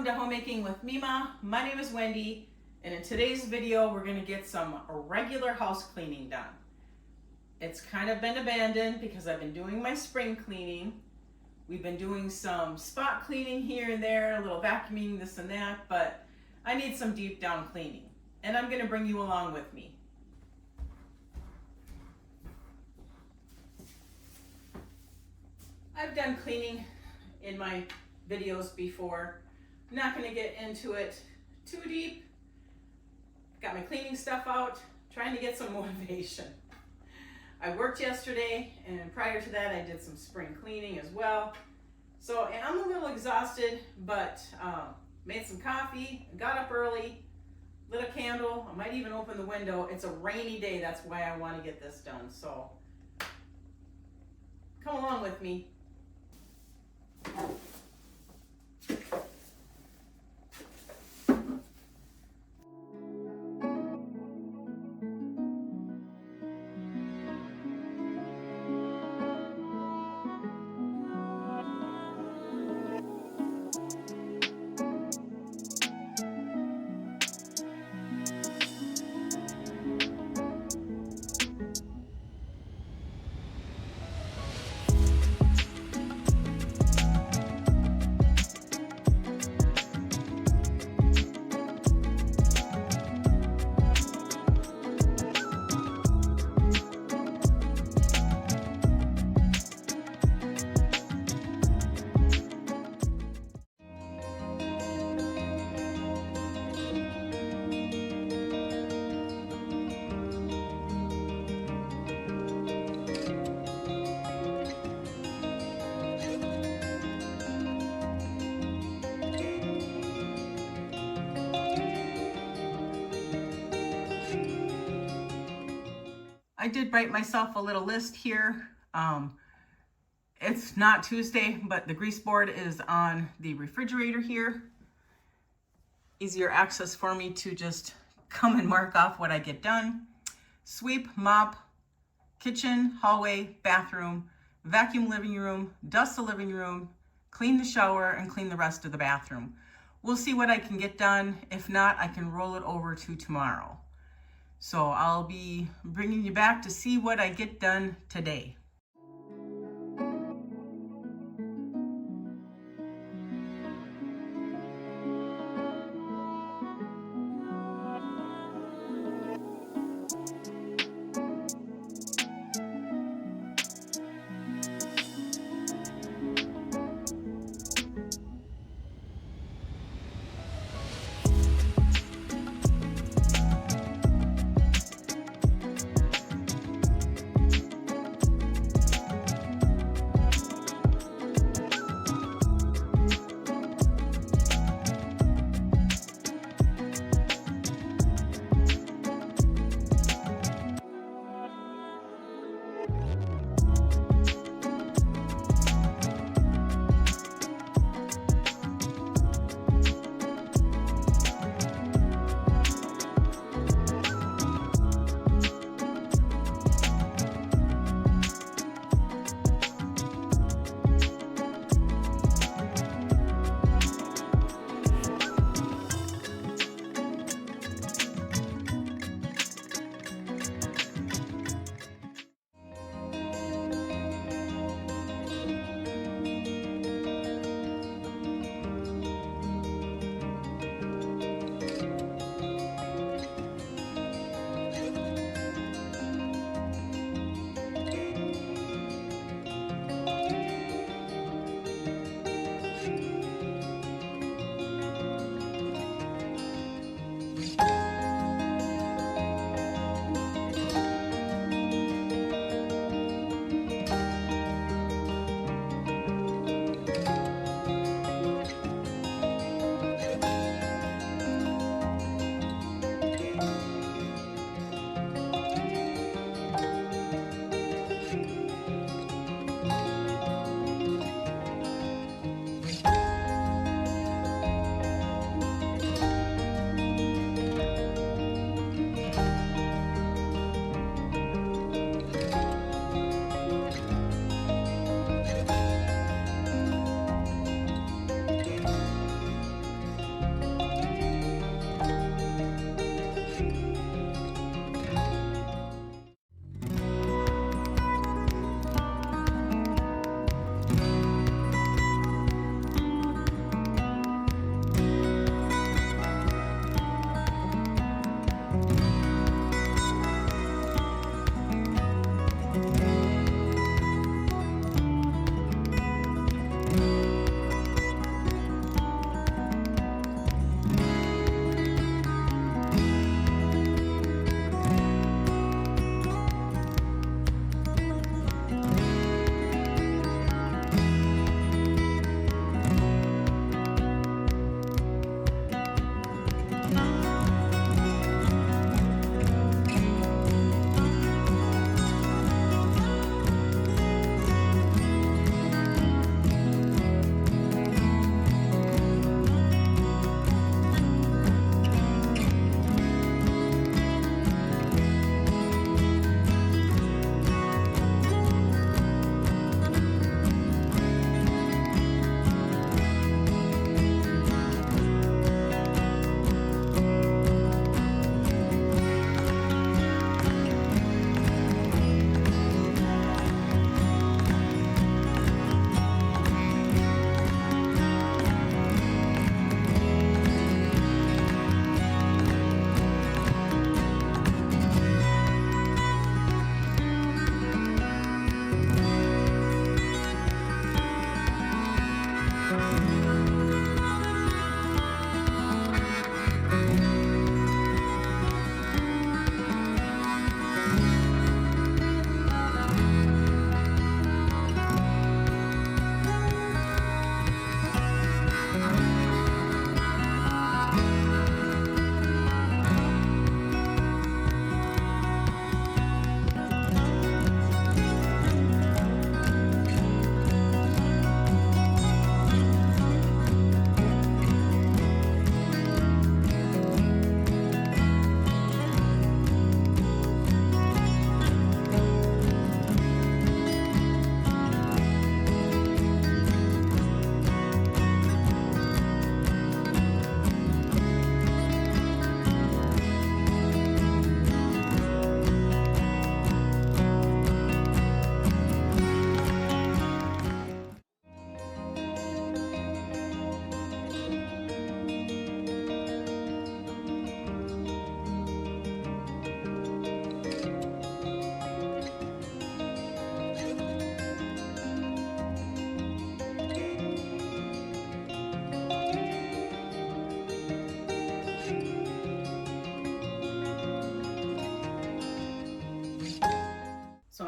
to Homemaking with Mema. My name is Wendy, and in today's video we're going to get some regular house cleaning done. It's kind of been abandoned because I've been doing my spring cleaning. We've been doing some spot cleaning here and there, a little vacuuming, this and that, but I need some deep down cleaning, and I'm going to bring you along with me. I've done cleaning in my videos before. I'm not going to get into it too deep. Got my cleaning stuff out, trying to get some motivation. I worked yesterday, and prior to that I did some spring cleaning as well. So, and I'm a little exhausted, but made some coffee, got up early, lit a candle. I might even open the window. It's a rainy day, that's why I want to get this done. So come along with me. I did write myself a little list here. It's not Tuesday, but the grease board is on the refrigerator here. Easier access for me to just come and mark off what I get done. Sweep, mop, kitchen, hallway, bathroom, vacuum living room, dust the living room, clean the shower, and clean the rest of the bathroom. We'll see what I can get done. If not, I can roll it over to tomorrow. So I'll be bringing you back to see what I get done today.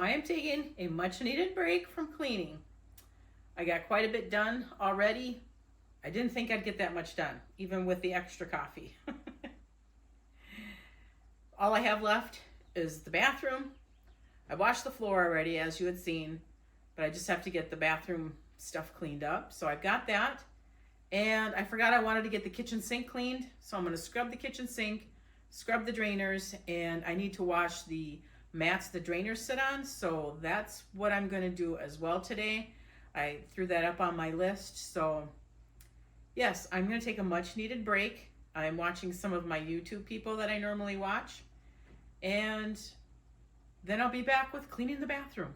I am taking a much needed break from cleaning. I got quite a bit done already. I didn't think I'd get that much done, even with the extra coffee. All I have left is the bathroom. I washed the floor already, as you had seen, but I just have to get the bathroom stuff cleaned up. So I've got that. And I forgot I wanted to get the kitchen sink cleaned. So I'm going to scrub the kitchen sink, scrub the drainers, and I need to wash the mats the drainers sit on. So that's what I'm going to do as well today. I threw that up on my list. So yes, I'm going to take a much needed break. I'm watching some of my YouTube people that I normally watch. And then I'll be back with cleaning the bathroom.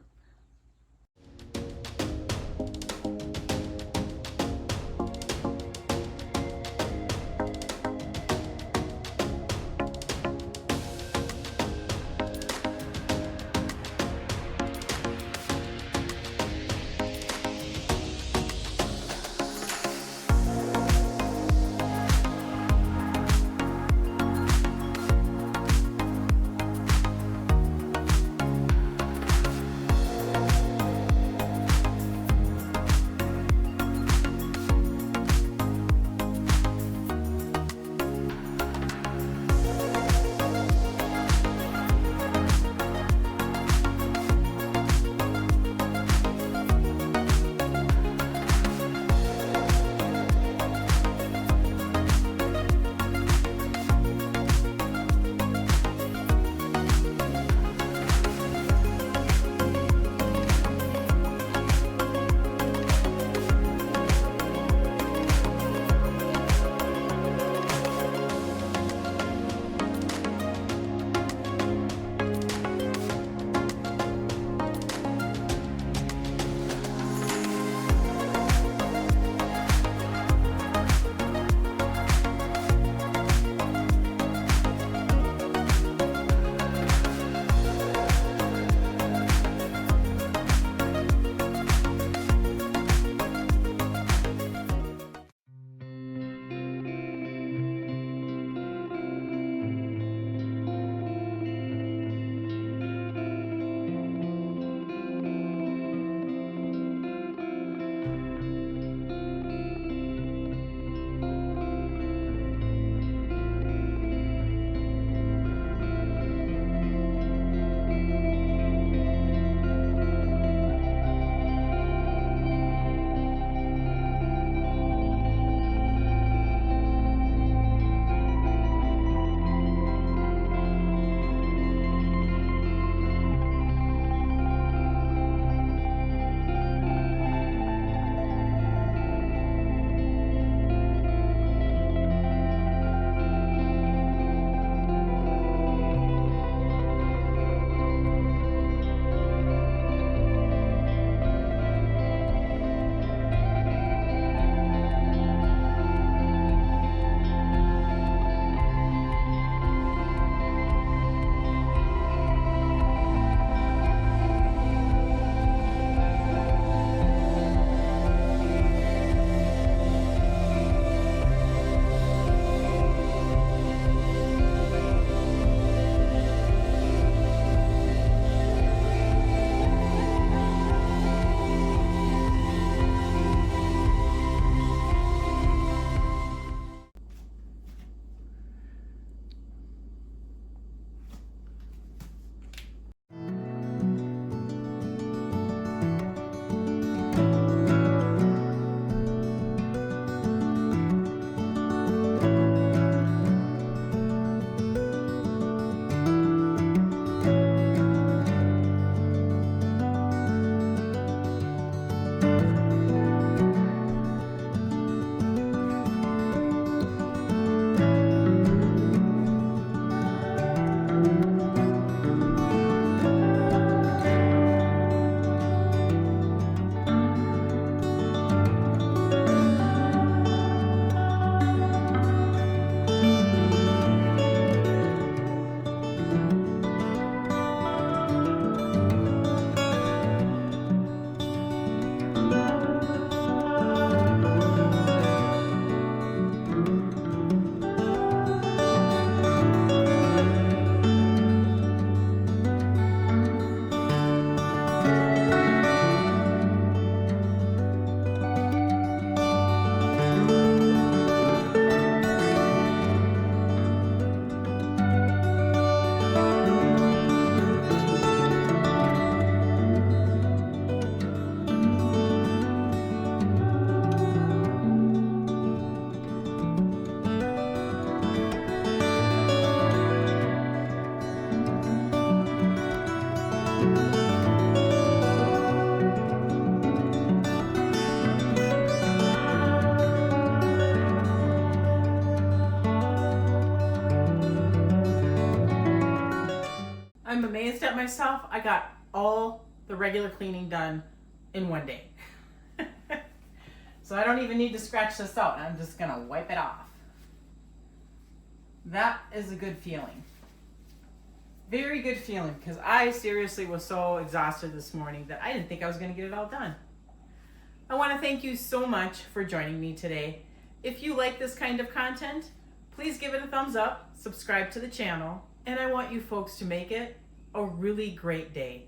amazed at myself. I got all the regular cleaning done in one day. So I don't even need to scratch this out. I'm just gonna wipe it off. That is a good feeling. Very good feeling, because I seriously was so exhausted this morning that I didn't think I was gonna get it all done. I wanna thank you so much for joining me today. If you like this kind of content, please give it a thumbs up, subscribe to the channel, and I want you folks to make it a really great day.